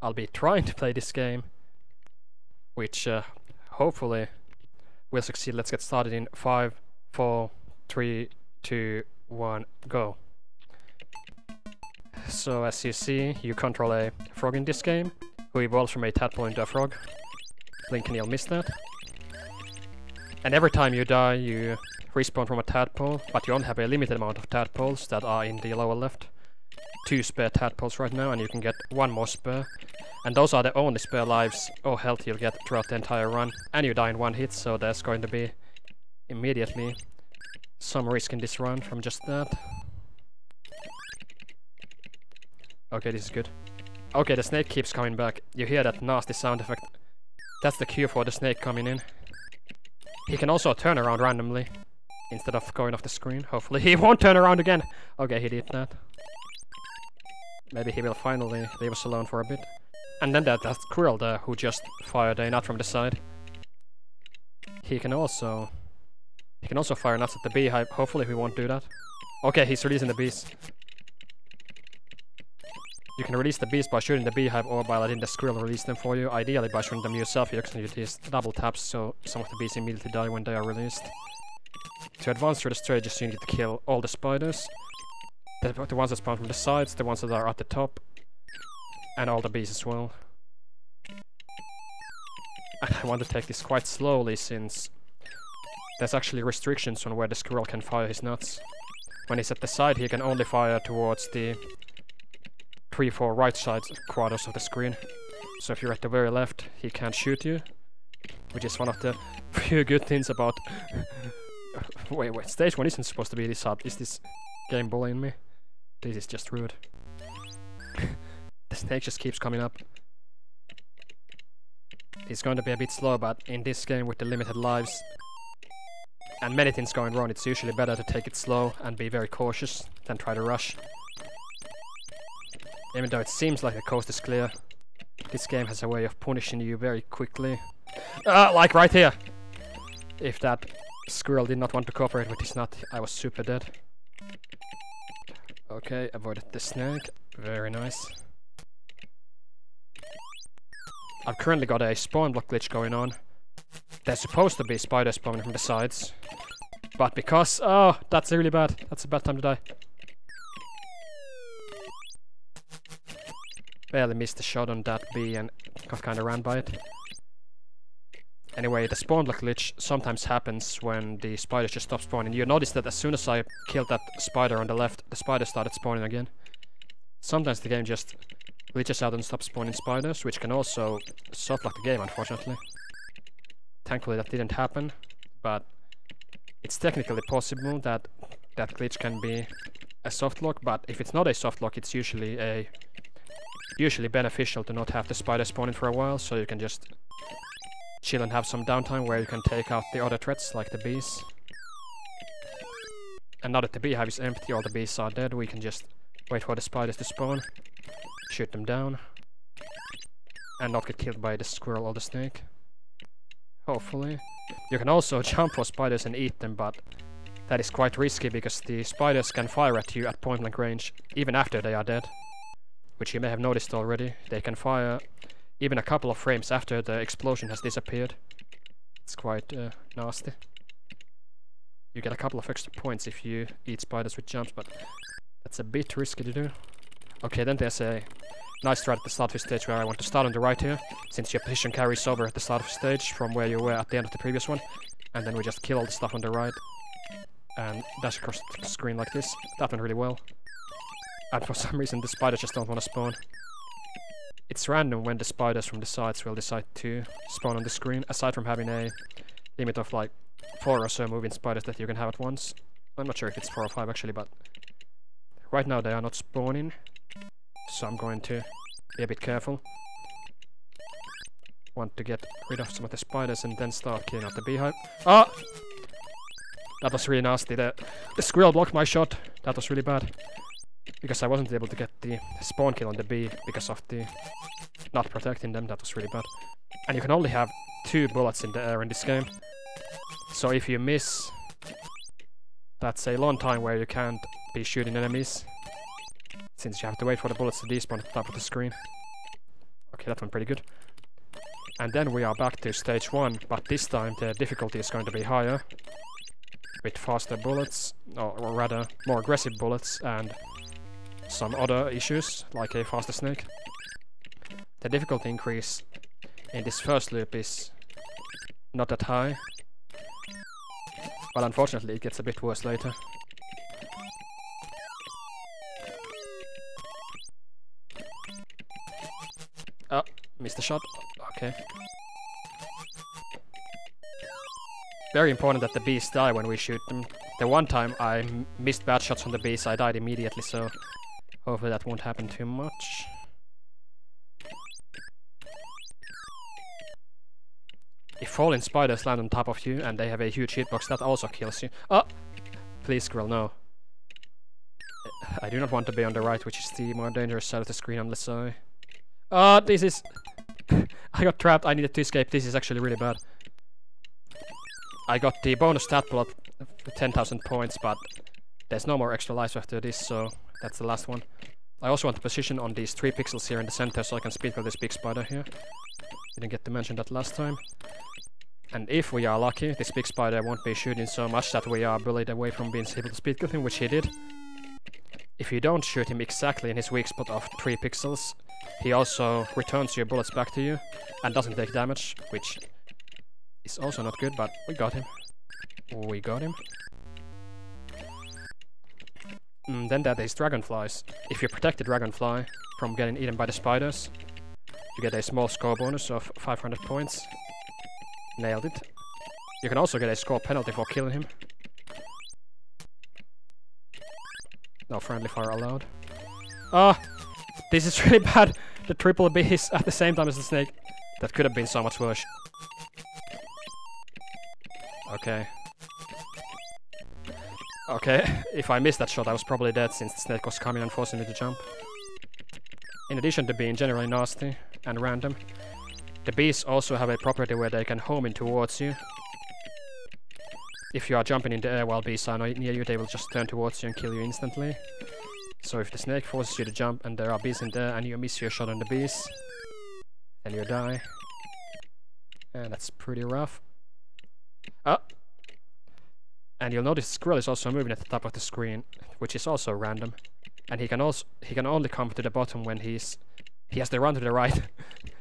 I'll be trying to play this game, which hopefully will succeed. Let's get started in 5, 4, 3, 2, 1, go. So as you see, you control a frog in this game, who evolves from a tadpole into a frog. Blink and you'll miss that. And every time you die, you respawn from a tadpole, but you only have a limited amount of tadpoles that are in the lower left. 2 spare tadpoles right now, and you can get 1 more spare. And those are the only spare lives or health you'll get throughout the entire run. And you die in 1 hit, so there's going to be immediately some risk in this run from just that. Okay, this is good. Okay, the snake keeps coming back. You hear that nasty sound effect. That's the cue for the snake coming in. He can also turn around randomly instead of going off the screen. Hopefully he won't turn around again. Okay, he did that. Maybe he will finally leave us alone for a bit. And then that squirrel there who just fired a nut from the side. He can also fire nuts at the beehive. Hopefully he won't do that. Okay, he's releasing the bees. You can release the bees by shooting the beehive or by letting the squirrel release them for you. Ideally by shooting them yourself, you can use these double taps so some of the bees immediately die when they are released. To advance through the stages, you need to kill all the spiders. The ones that spawn from the sides, the ones that are at the top, and all the bees as well. And I want to take this quite slowly since there's actually restrictions on where the squirrel can fire his nuts. When he's at the side, he can only fire towards the 3-4 right side quarters of the screen. So if you're at the very left, he can't shoot you, which is one of the few good things about... wait, stage 1 isn't supposed to be this hard. Is this game bullying me? This is just rude. The snake just keeps coming up. It's going to be a bit slow, but in this game with the limited lives and many things going wrong, it's usually better to take it slow and be very cautious than try to rush. Even though it seems like the coast is clear, this game has a way of punishing you very quickly. Like right here! If that squirrel did not want to cooperate with his nut, I was super dead. Okay, avoided the snake. Very nice. I've currently got a spawn block glitch going on. There's supposed to be spiders spawning from the sides. But because... oh, that's really bad. That's a bad time to die. Barely missed the shot on that bee and got kinda ran by it. Anyway, the spawn block glitch sometimes happens when the spiders just stop spawning. You notice that as soon as I killed that spider on the left, the spider started spawning again. Sometimes the game just glitches out and stops spawning spiders, which can also soft lock the game, unfortunately. Thankfully that didn't happen, but it's technically possible that that glitch can be a soft lock, but if it's not a soft lock, it's usually beneficial to not have the spider spawning for a while, so you can just chill and have some downtime where you can take out the other threats, like the bees. And now that the beehive is empty, all the bees are dead, we can just wait for the spiders to spawn, shoot them down, and not get killed by the squirrel or the snake. Hopefully. You can also jump for spiders and eat them, but that is quite risky because the spiders can fire at you at point blank range even after they are dead. Which you may have noticed already. They can fire even a couple of frames after the explosion has disappeared. It's quite nasty. You get a couple of extra points if you eat spiders with jumps, but that's a bit risky to do. Okay, then there's a nice strat at the start of the stage where I want to start on the right here, since your position carries over at the start of the stage from where you were at the end of the previous one. And then we just kill all the stuff on the right and dash across the screen like this. That went really well. And for some reason the spiders just don't want to spawn. It's random when the spiders from the sides will decide to spawn on the screen, aside from having a limit of like 4 or so moving spiders that you can have at once. I'm not sure if it's 4 or 5 actually, but right now they are not spawning, so I'm going to be a bit careful. Want to get rid of some of the spiders and then start killing out the beehive. Ah! That was really nasty. The squirrel blocked my shot. That was really bad. Because I wasn't able to get the spawn kill on the bee because of the not protecting them. That was really bad. And you can only have 2 bullets in the air in this game. So if you miss, that's a long time where you can't be shooting enemies, since you have to wait for the bullets to despawn at the top of the screen. Okay, that went pretty good. And then we are back to stage 1, but this time the difficulty is going to be higher. With faster bullets, or rather more aggressive bullets, and some other issues, like a faster snake. The difficulty increase in this first loop is not that high, but unfortunately it gets a bit worse later. Oh, missed the shot. Okay. Very important that the bees die when we shoot them. The one time I missed bad shots on the bees, I died immediately, so hopefully that won't happen too much. If falling spiders land on top of you and they have a huge hitbox, that also kills you. Oh! Please, squirrel, no. I do not want to be on the right, which is the more dangerous side of the screen unless I... Oh, this is... I got trapped, I needed to escape, this is actually really bad. I got the bonus stat plot, 10,000 points, but there's no more extra lives after this, so that's the last one. I also want to position on these 3 pixels here in the center so I can speed kill this big spider here. Didn't get to mention that last time. And if we are lucky, this big spider won't be shooting so much that we are bullied away from being able to speed kill him, which he did. If you don't shoot him exactly in his weak spot of 3 pixels, he also returns your bullets back to you and doesn't take damage, which is also not good, but we got him. We got him. Then there are these dragonflies. If you protect the dragonfly from getting eaten by the spiders, you get a small score bonus of 500 points. Nailed it. You can also get a score penalty for killing him. No friendly fire allowed. Ah! This is really bad! The triple bees at the same time as the snake. That could have been so much worse. Okay. Okay, if I missed that shot I was probably dead since the snake was coming and forcing me to jump. In addition to being generally nasty and random, the bees also have a property where they can home in towards you. If you are jumping in the air while bees are near you, they will just turn towards you and kill you instantly. So if the snake forces you to jump and there are bees in there and you miss your shot on the bees, then you die. And that's pretty rough. Ah! And you'll notice the squirrel is also moving at the top of the screen, which is also random. And he can only come to the bottom when he has to run to the right.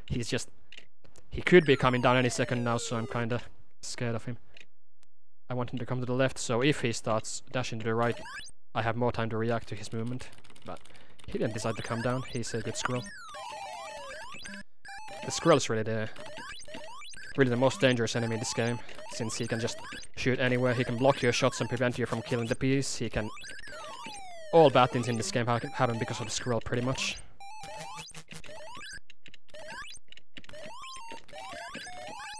He could be coming down any second now, so I'm kinda scared of him. I want him to come to the left, so if he starts dashing to the right, I have more time to react to his movement. But he didn't decide to come down, he's a good squirrel. The squirrel's really the most dangerous enemy in this game, since he can just shoot anywhere, he can block your shots and prevent you from killing the bees, he can... All bad things in this game happen because of the squirrel, pretty much.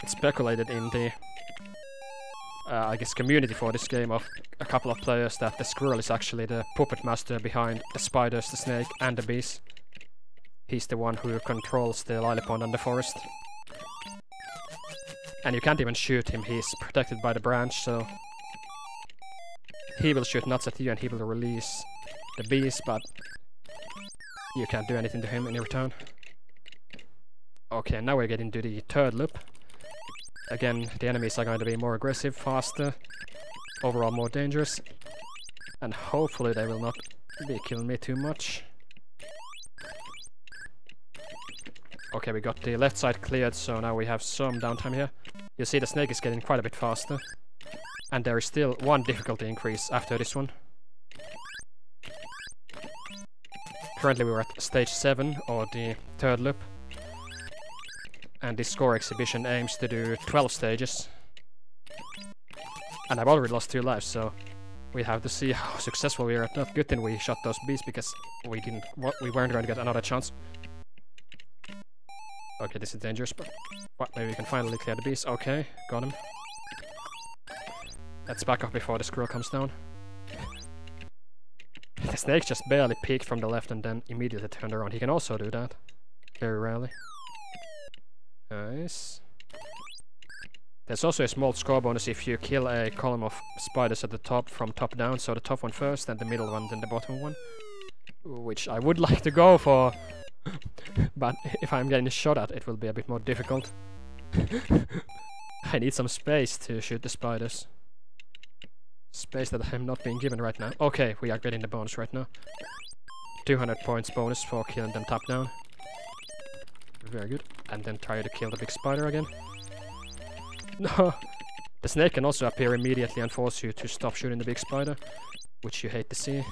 It's speculated in the, I guess, community for this game of a couple of players that the squirrel is actually the puppet master behind the spiders, the snake, and the bees. He's the one who controls the lily pond and the forest. And you can't even shoot him, he's protected by the branch, so... He will shoot nuts at you and he will release the bees, but... You can't do anything to him in return. Okay, now we're getting to the third loop. Again, the enemies are going to be more aggressive, faster, overall more dangerous. And hopefully they will not be killing me too much. Okay, we got the left side cleared, so now we have some downtime here. You see the snake is getting quite a bit faster. And there is still one difficulty increase after this one. Currently we're at stage 7, or the third loop. And this score exhibition aims to do 12 stages. And I've already lost 2 lives, so we have to see how successful we are at that. Good thing we shot those bees, because we weren't going to get another chance. Okay, this is dangerous, but maybe we can finally clear the bees. Okay, got him. Let's back up before the squirrel comes down. The snake just barely peeked from the left and then immediately turned around. He can also do that. Very rarely. Nice. There's also a small score bonus if you kill a column of spiders at the top from top down. So the top one first, then the middle one, then the bottom one. Which I would like to go for. But if I'm getting shot at, it will be a bit more difficult. I need some space to shoot the spiders. Space that I'm not being given right now. Okay, we are getting the bonus right now. 200 points bonus for killing them top down. Very good. And then try to kill the big spider again. No! The snake can also appear immediately and force you to stop shooting the big spider, which you hate to see.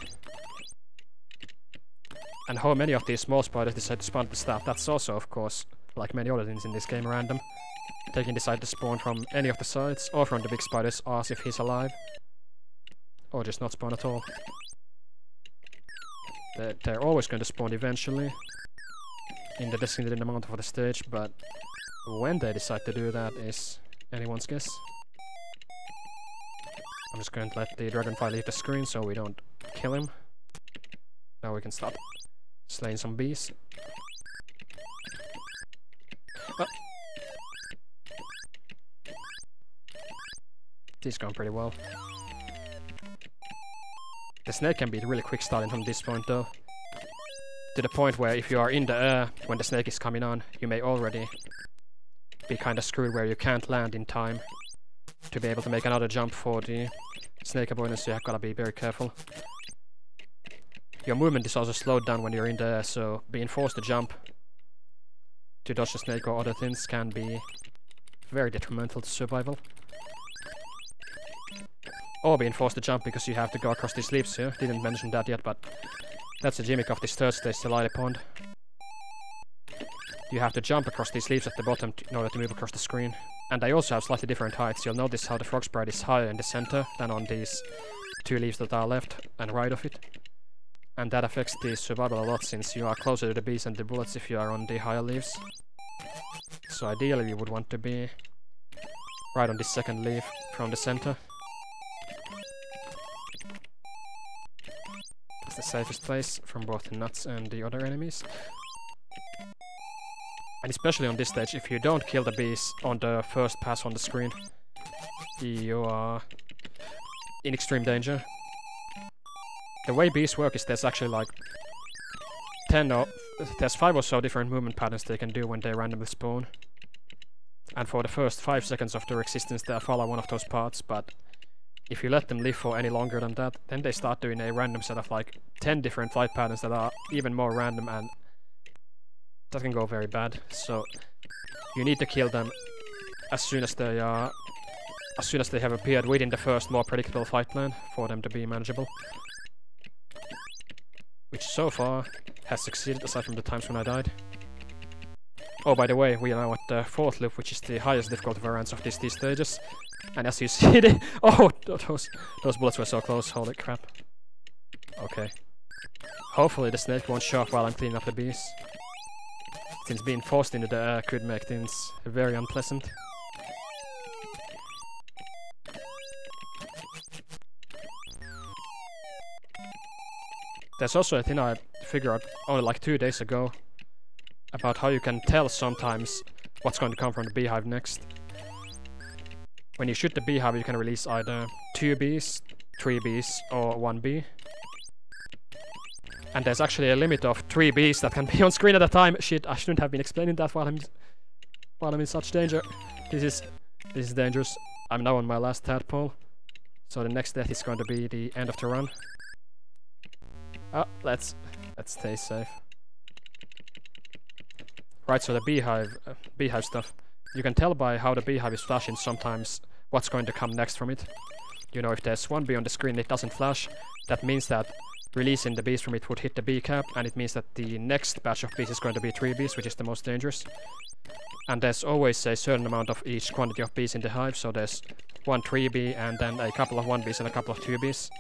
And how many of these small spiders decide to spawn at the start, that's also, of course, like many other things in this game, random. They can decide to spawn from any of the sides, or from the big spider's ass if he's alive. Or just not spawn at all. They're always going to spawn eventually, in the designated amount of the stage, but when they decide to do that is anyone's guess. I'm just going to let the dragonfly leave the screen so we don't kill him. Now we can start slaying some bees. Ah. This is going pretty well. The snake can be really quick starting from this point though. To the point where if you are in the air when the snake is coming on, you may already be kinda screwed where you can't land in time to be able to make another jump for the snake avoidance, so you have gotta be very careful. Your movement is also slowed down when you're in the air, so being forced to jump to dodge the snake or other things can be very detrimental to survival. Or being forced to jump because you have to go across these leaves here. Didn't mention that yet, but that's a gimmick of this third stage, the Lily Pond. You have to jump across these leaves at the bottom in order to move across the screen. And they also have slightly different heights. You'll notice how the frog sprite is higher in the center than on these two leaves that are left and right of it. And that affects the survival a lot, since you are closer to the bees and the bullets if you are on the higher leaves. So ideally you would want to be right on this second leaf from the center. That's the safest place from both the nuts and the other enemies. And especially on this stage, if you don't kill the bees on the first pass on the screen, you are in extreme danger. The way bees work is there's actually like there's 5 or so different movement patterns they can do when they randomly spawn. And for the first 5 seconds of their existence they follow one of those paths, but if you let them live for any longer than that, then they start doing a random set of like 10 different flight patterns that are even more random, and that can go very bad. So you need to kill them as soon as they have appeared within the first more predictable flight plan for them to be manageable. Which so far has succeeded, aside from the times when I died. Oh, by the way, we are now at the 4th loop, which is the highest difficulty variance of these stages. And as you see, those bullets were so close, holy crap. Okay. Hopefully the snake won't show up while I'm cleaning up the bees, since being forced into the air could make things very unpleasant. There's also a thing I figured out only like 2 days ago about how you can tell sometimes what's going to come from the beehive next. When you shoot the beehive, you can release either 2 bees, 3 bees, or 1 bee. And there's actually a limit of 3 bees that can be on screen at a time. Shit, I shouldn't have been explaining that while I'm in such danger. This is dangerous. I'm now on my last tadpole, so the next death is going to be the end of the run. Oh, let's stay safe. Right, so the beehive stuff. You can tell by how the beehive is flashing sometimes what's going to come next from it. You know, if there's 1 bee on the screen it doesn't flash, that means that releasing the bees from it would hit the bee cap, and it means that the next batch of bees is going to be 3 bees, which is the most dangerous. And there's always a certain amount of each quantity of bees in the hive, so there's 1 3 bee and then a couple of 1 bees and a couple of 2 bees.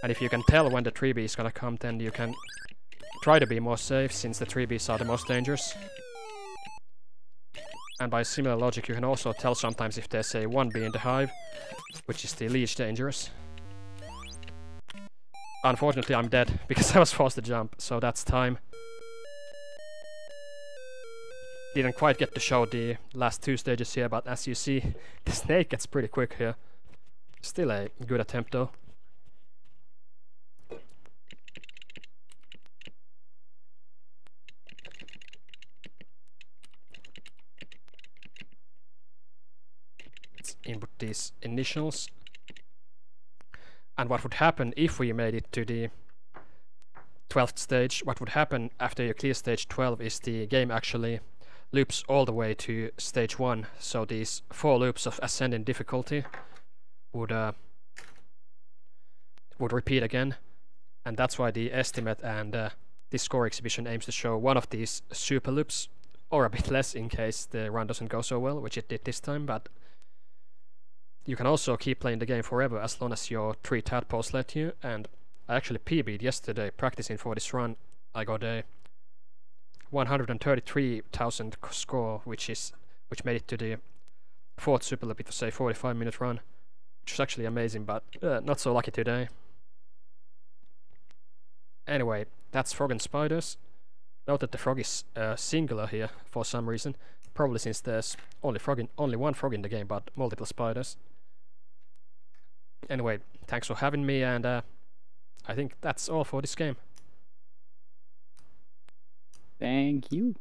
And if you can tell when the 3 bee is gonna come, then you can try to be more safe, since the 3 bees are the most dangerous. And by similar logic, you can also tell sometimes if there's a 1 bee in the hive, which is the least dangerous. Unfortunately, I'm dead, because I was forced to jump, so that's time. Didn't quite get to show the last 2 stages here, but as you see, the snake gets pretty quick here. Still a good attempt though. input these initials. And what would happen if we made it to the 12th stage, what would happen after you clear stage 12 is the game actually loops all the way to stage 1, so these 4 loops of ascending difficulty would repeat again, and that's why the estimate and this score exhibition aims to show one of these super loops, or a bit less in case the run doesn't go so well, which it did this time, but you can also keep playing the game forever as long as your 3 tadpoles let you, and I actually PB'd yesterday practicing for this run. I got a 133,000 score, which made it to the 4th super loop. It was a 45-minute run, which was actually amazing, but not so lucky today. Anyway, that's frog and spiders. Note that the frog is singular here for some reason, probably since there's only one frog in the game, but multiple spiders. Anyway, thanks for having me, and I think that's all for this game. Thank you.